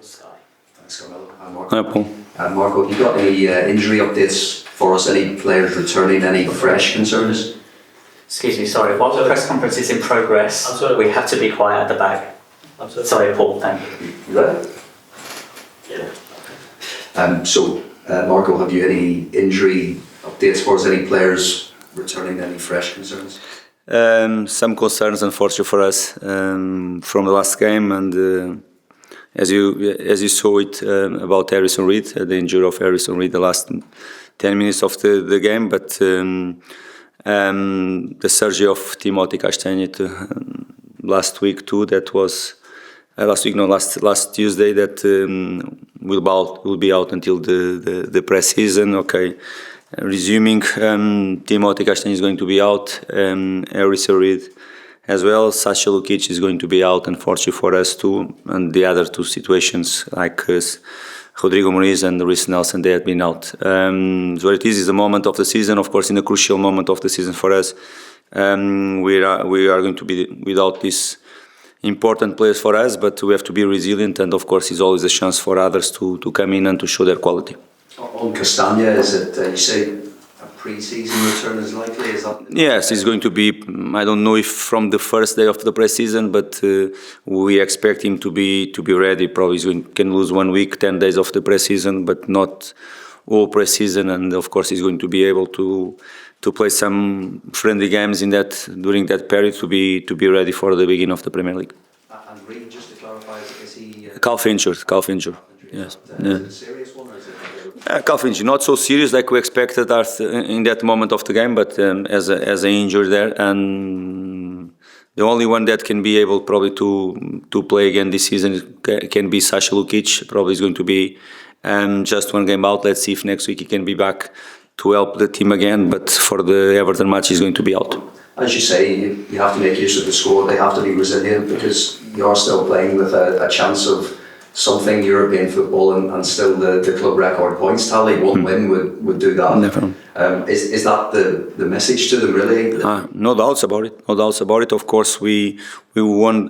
Sky. Thanks, Carmelo. And Hi, Marco. Paul. Marco, have you got any injury updates for us? Any players returning? Any fresh concerns? Excuse me, sorry. While the press conference is in progress, we have to be quiet at the back. Sorry, Paul. Thank you. You ready? Yeah. Marco, have you any injury updates for us? Any players returning? Any fresh concerns? Some concerns, unfortunately, for us from the last game, and as you saw it about Harrison Reed, the injury of Harrison Reed, the last 10 minutes of the game, but the surgery of Timothy Castagne last week too. That was last Tuesday. That will be out until the pre-season. Okay. Resuming, Timothy Castagne is going to be out, Harrison Reed as well. Sasha Lukic is going to be out, unfortunately for us too, and the other two situations like Rodrigo Muniz and Reece Nelson, they have been out. So it is a moment of the season, of course, in a crucial moment of the season for us. We are going to be without these important players for us, but we have to be resilient, and of course, it's always a chance for others to come in and to show their quality. On Castagne, is it you say a pre-season return is likely? Is that? Yes, it's going to be. I don't know if from the first day of the pre-season, but we expect him to be ready. Probably can lose 1 week, 10 days of the pre-season, but not all pre-season. And of course, he's going to be able to play some friendly games during that period to be ready for the beginning of the Premier League. And Reed, just to clarify, is he calf injured? Yes. Is it a serious one, or is it? Calf injury, not so serious like we expected in that moment of the game, but as an injury there, and the only one that can be able probably to play again this season can be Sasha Lukic. Probably is going to be just one game out. Let's see if next week he can be back to help the team again, but for the Everton match he's going to be out. As you say, you have to make use of the score. They have to be resilient because you are still playing with a chance of something European football, and still the club record points tally. One win would do that. Never. Is that the message to them, really? No doubts about it. Of course, we won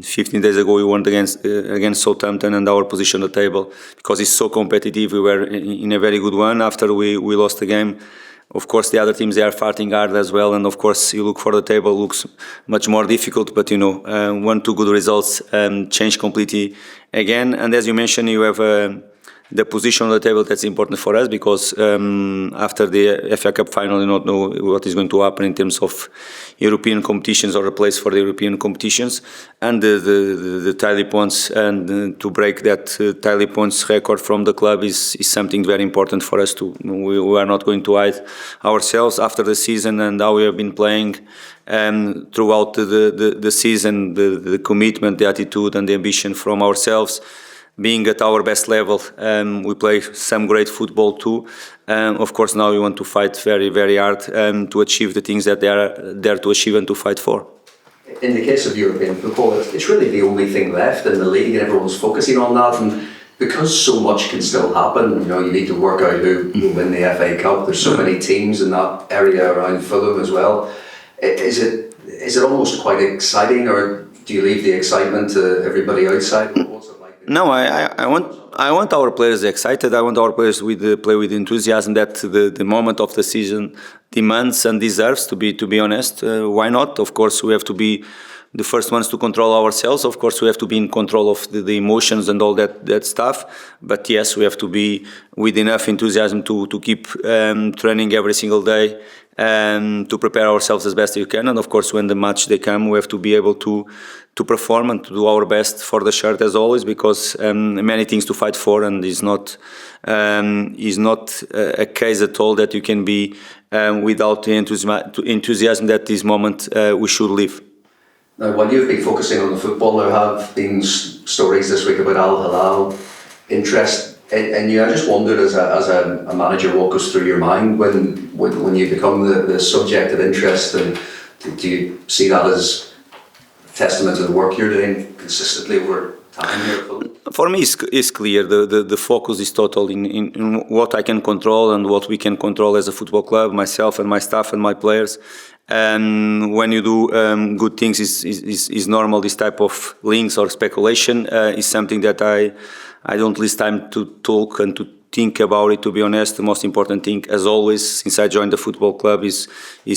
15 days ago. We won against Southampton, and our position on the table, because it's so competitive. We were in a very good one after we lost the game. Of course, the other teams, they are fighting hard as well, and of course, you look for the table, looks much more difficult. But 1-2 good results change completely again. And as you mentioned, you have the position on the table. That's important for us because after the FA Cup final, you don't know what is going to happen in terms of European competitions or a place for the European competitions, and the tally points, and to break that tally points record from the club is something very important for us too. We are not going to hide ourselves after the season and how we have been playing throughout the season, the commitment, the attitude and the ambition from ourselves. Being at our best level, we play some great football too. Of course, now we want to fight very, very hard to achieve the things that they are there to achieve and to fight for. In the case of European football, it's really the only thing left in the league, and everyone's focusing on that. And because so much can still happen, you need to work out who will win the FA Cup. There's so many teams in that area around Fulham as well. Is it almost quite exciting, or do you leave the excitement to everybody outside? What's it like? No, I want our players excited. I want our players play with enthusiasm that the moment of the season demands and deserves. To be honest, why not? Of course, we have to be the first ones to control ourselves. Of course, we have to be in control of the emotions and all that stuff. But yes, we have to be with enough enthusiasm to keep training every single day and to prepare ourselves as best we can. And of course, when the match they come, we have to be able to perform and to do our best for the shirt as always, because many things to fight for, and is not a case at all that you can be without the enthusiasm that this moment we should live. Now, while you've been focusing on the football, there have been stories this week about Hilal Interest, and I just wondered, as a manager, what goes through your mind when you become the subject of interest, and do you see that as testament to the work you're doing consistently over time here at Fulham? For me, it's clear. The focus is total in what I can control and what we can control as a football club, myself and my staff and my players. And when you do good things, is normal. This type of links or speculation is something that I don't lose time to talk and to think about it. To be honest, the most important thing, as always, since I joined the football club, is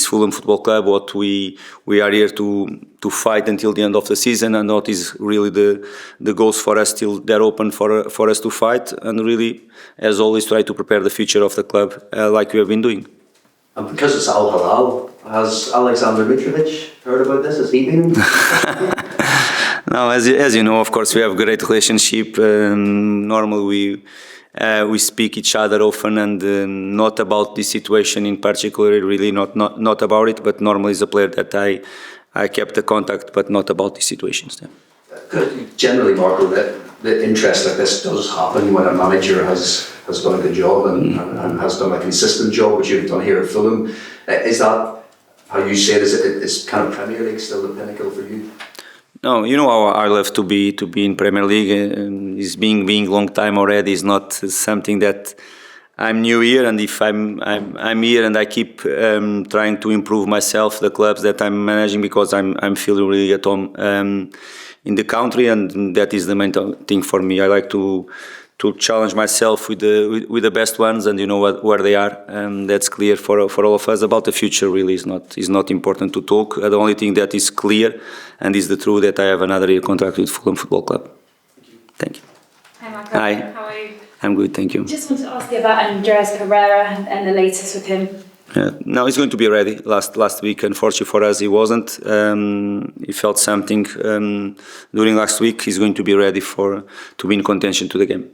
Fulham Football Club. What we are here to fight until the end of the season, and what is really the goals for us till they're open for us to fight, and really, as always, try to prepare the future of the club like we have been doing. And because it's Al Hilal, has Alexander Mitrovic heard about this? Has he been? No, as you know, of course, we have a great relationship. Normally, we speak each other often, and not about this situation in particular. Really, not about it. But normally, is a player that I kept the contact, but not about these situations. Yeah. Generally, Marco, the interest like this does happen when a manager has done a good job and has done a consistent job, which you've done here at Fulham. Is that how you say it? Is kind of Premier League still the pinnacle for you? No, you know how I love to be in Premier League. Is being long time already is not something that I'm new here, and if I'm here and I keep trying to improve myself, the clubs that I'm managing, because I'm feeling really at home in the country, and that is the main thing for me. I like to challenge myself with the best ones, and you know where they are. That's clear for all of us. About the future, really, is not important to talk. The only thing that is clear and is the truth that I have another year contract with Fulham Football Club. Thank you. Hi, Marco. Hi. How are you? I'm good, thank you. Just want to ask you about Andreas Pereira and the latest with him. No, he's going to be ready. Last week, unfortunately for us, he wasn't. He felt something during last week. He's going to be ready to be in contention to the game.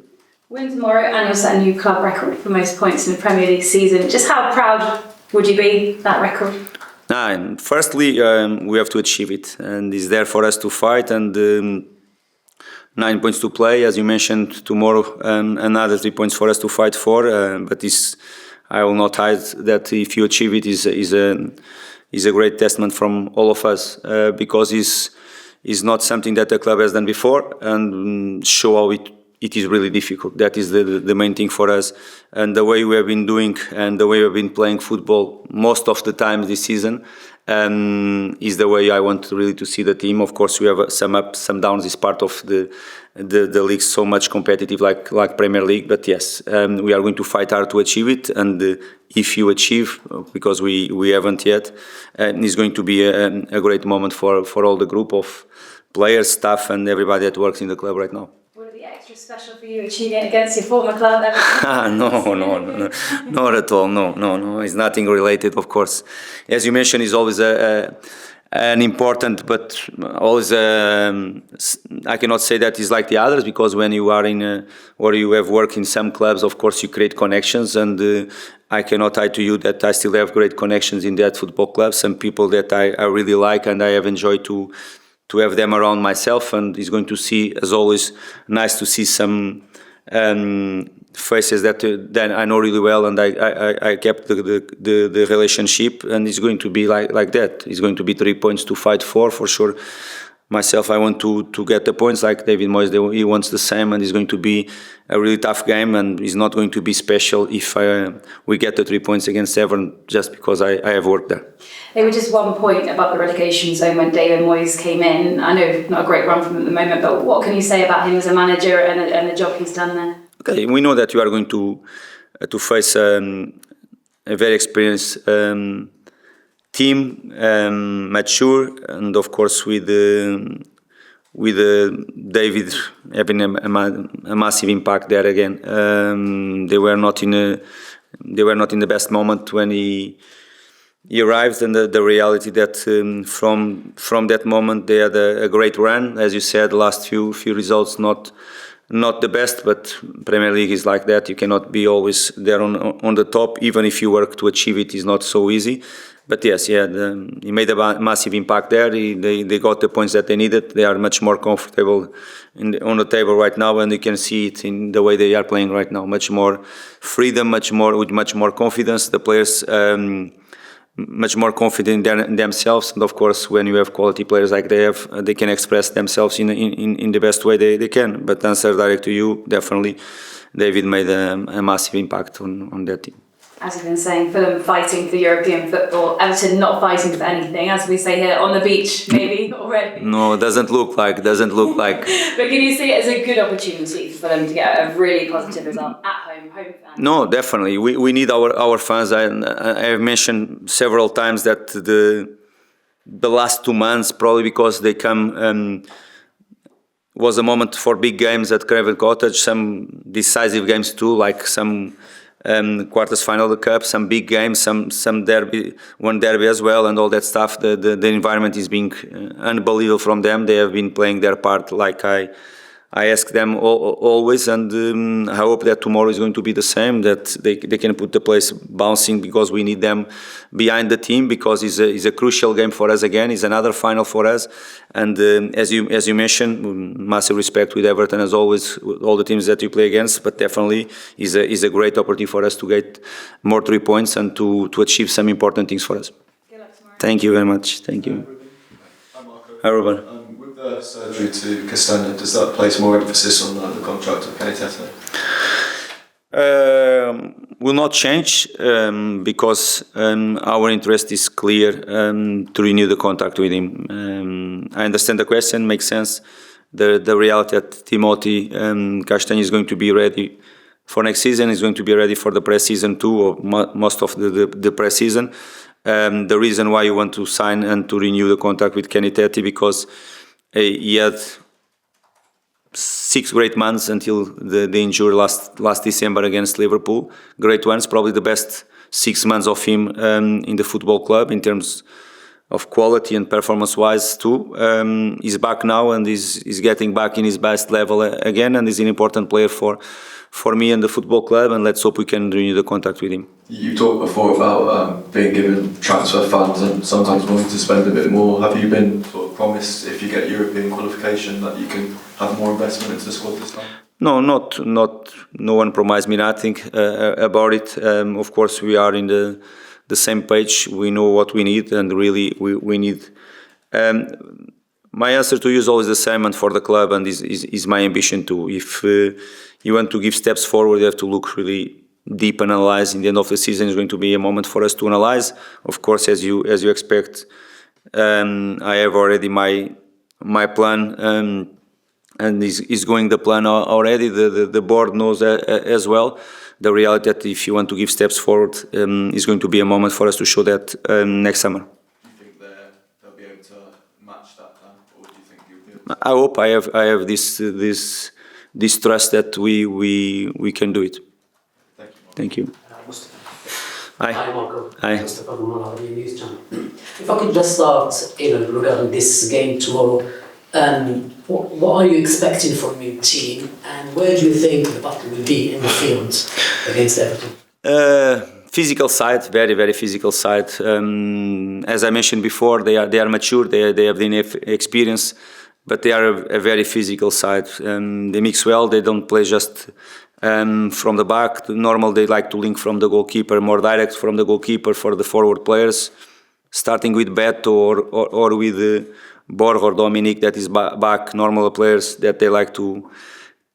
Win tomorrow and you'll set a new club record for most points in the Premier League season. Just how proud would you be that record? Firstly, we have to achieve it, and it's there for us to fight. And 9 points to play, as you mentioned. Tomorrow, another 3 points for us to fight for. But I will not hide that if you achieve it, is a great testament from all of us, because it's not something that the club has done before, and show how it is really difficult. That is the main thing for us, and the way we have been doing and the way we have been playing football most of the time this season is the way I want really to see the team. Of course, we have some ups, some downs. It's part of the league, so much competitive like Premier League. But yes, we are going to fight hard to achieve it. And if you achieve, because we haven't yet, it's going to be a great moment for all the group of players, staff, and everybody that works in the club right now. Would it be extra special for you achieving it against your former club, Everton? No, not at all. No, it's nothing related. Of course, as you mentioned, it's always an important, but always I cannot say that is like the others, because when you are or you have worked in some clubs, of course you create connections, and I cannot hide to you that I still have great connections in that football club. Some people that I really like, and I have enjoyed to have them around myself, and it's going to see, as always, nice to see some faces that I know really well, and I kept the relationship, and it's going to be like that. It's going to be 3 points to fight for sure. Myself, I want to get the points like David Moyes. He wants the same, and it's going to be a really tough game, and it's not going to be special if we get the 3 points against Everton just because I have worked there. They were just 1 point above the relegation zone when David Moyes came in. I know not a great run from him at the moment, but what can you say about him as a manager and the job he's done there? Okay, we know that you are going to face a very experienced team, mature, and of course with David having a massive impact there again. They were not in the best moment when he arrived, and the reality that from that moment they had a great run. As you said, the last few results not the best, but Premier League is like that. You cannot be always there on the top. Even if you work to achieve it, is not so easy. But yes, he made a massive impact there. They got the points that they needed. They are much more comfortable on the table right now, and you can see it in the way they are playing right now. Much more freedom, with much more confidence. The players much more confident in themselves, and of course, when you have quality players like they have, they can express themselves in the best way they can. But to answer direct to you, definitely, David made a massive impact on that team. As you've been saying, Fulham fighting for European football, Everton not fighting for anything, as we say here, on the beach, maybe, already. No, it doesn't look like. But can you see it as a good opportunity for them to get a really positive result at home fans? No, definitely. We need our fans. I have mentioned several times that the last 2 months, probably because they come, was a moment for big games at Craven Cottage, some decisive games too, like some quarters final of the cup, some big games, some derby, one derby as well, and all that stuff. The environment is being unbelievable from them. They have been playing their part like I ask them always, and I hope that tomorrow is going to be the same, that they can put the place bouncing, because we need them behind the team, because it's a crucial game for us again. It's another final for us, and as you mentioned, massive respect with Everton as always, all the teams that you play against, but definitely is a great opportunity for us to get more 3 points and to achieve some important things for us. Thank you very much. Thank you. Hi, Ruben. The surgery to Castagna, does that place more emphasis on the contract of Tete? Will not change because our interest is clear to renew the contract with him. I understand the question, makes sense. The reality that Timothy Castagna is going to be ready for next season, is going to be ready for the pre-season too, or most of the pre-season. The reason why you want to sign and to renew the contract with Tete, because he had 6 great months until the injury last December against Liverpool. Great ones, probably the best 6 months of him in the football club in terms of quality and performance-wise too. He's back now and is getting back in his best level again, and is an important player for me and the football club, and let's hope we can renew the contract with him. You talked before about being given transfer funds and sometimes wanting to spend a bit more. Have you been sort of promised, if you get European qualification, that you can have more investment into the squad this time? No, no one promised me nothing about it. Of course, we are in the same page. We know what we need, and really we need. My answer to you is always the same, and for the club, and is my ambition too. If you want to give steps forward, you have to look really deep and analyze. In the end of the season is going to be a moment for us to analyze. Of course, as you expect, I have already my plan, and is going the plan already. The board knows as well. The reality that if you want to give steps forward, is going to be a moment for us to show that next summer. Do you think they'll be able to match that plan, or do you think you'll be able to? I hope I have this trust that we can do it. Thank you. Hi. Hi, Marco. Hi. Mustafa from Al-Arabiya News Channel. If I could just start, regarding this game tomorrow, what are you expecting from your team, and where do you think the battle will be in the field against Everton? Physical side, very, very physical side. As I mentioned before, they are mature, they have the experience, but they are a very physical side. They mix well, they don't play just from the back. Normal, they like to link from the goalkeeper, more direct from the goalkeeper for the forward players, starting with Beto or with Borg or Dominic, that is back, normal players that they like to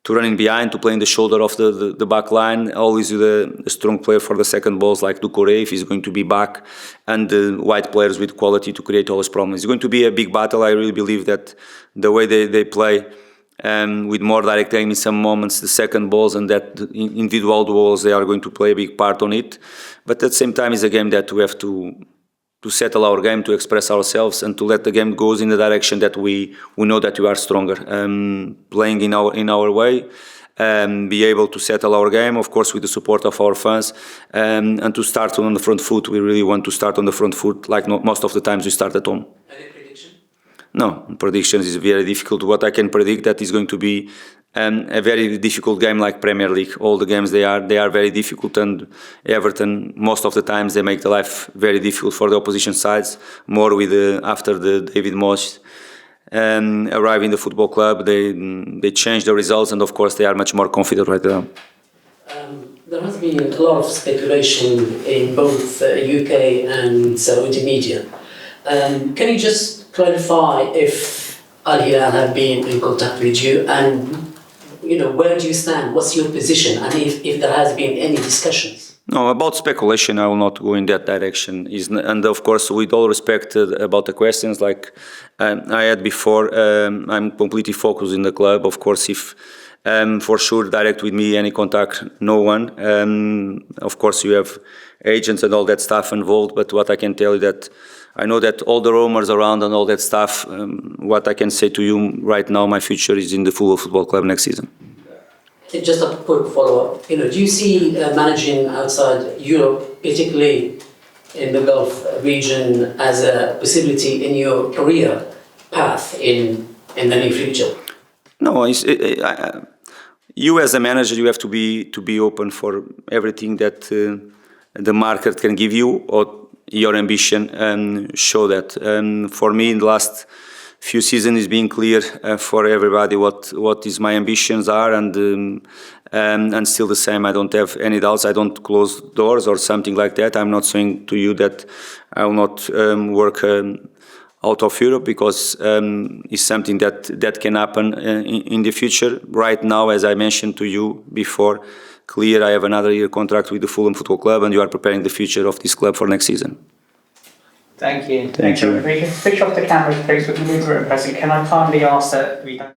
run in behind, to play in the shoulder of the back line, always with a strong player for the second balls like Doucouré if he's going to be back, and the wide players with quality to create all those problems. It's going to be a big battle. I really believe that the way they play, with more direct aim in some moments, the second balls and that individual duels, they are going to play a big part on it. But at the same time, it's a game that we have to settle our game, to express ourselves, and to let the game goes in the direction that we know that we are stronger. Playing in our way, be able to settle our game, of course, with the support of our fans, and to start on the front foot. We really want to start on the front foot, like most of the times we start at home. Any prediction? No, predictions is very difficult. What I can predict that is going to be a very difficult game like Premier League. All the games they are very difficult, and Everton most of the times they make the life very difficult for the opposition sides. More with after the David Moyes arrive in the football club, they change the results, and of course they are much more confident right now. There has been a lot of speculation in both UK and Saudi media. Can you just clarify if Al Hilal have been in contact with you, and where do you stand? What's your position, and if there has been any discussions? No, about speculation, I will not go in that direction. And of course, with all respect about the questions, like I had before, I'm completely focused in the club. Of course, if for sure direct with me, any contact, no one. Of course, you have agents and all that stuff involved, but what I can tell you that I know that all the rumors around and all that stuff, what I can say to you right now, my future is in the Fulham Football Club next season. Just a quick follow-up. Do you see managing outside Europe, particularly in the Gulf region, as a possibility in your career path in the near future? No, you as a manager, you have to be open for everything that the market can give you, or your ambition, and show that. For me, in the last few seasons, it's been clear for everybody what is my ambitions are, and still the same. I don't have any doubts. I don't close doors or something like that. I'm not saying to you that I will not work out of Europe, because it's something that can happen in the future. Right now, as I mentioned to you before, clear, I have another year contract with the Fulham Football Club, and you are preparing the future of this club for next season. Thank you. Thank you. If we can switch off the cameras, please, with the mover and pressing. Can I kindly ask that we don't...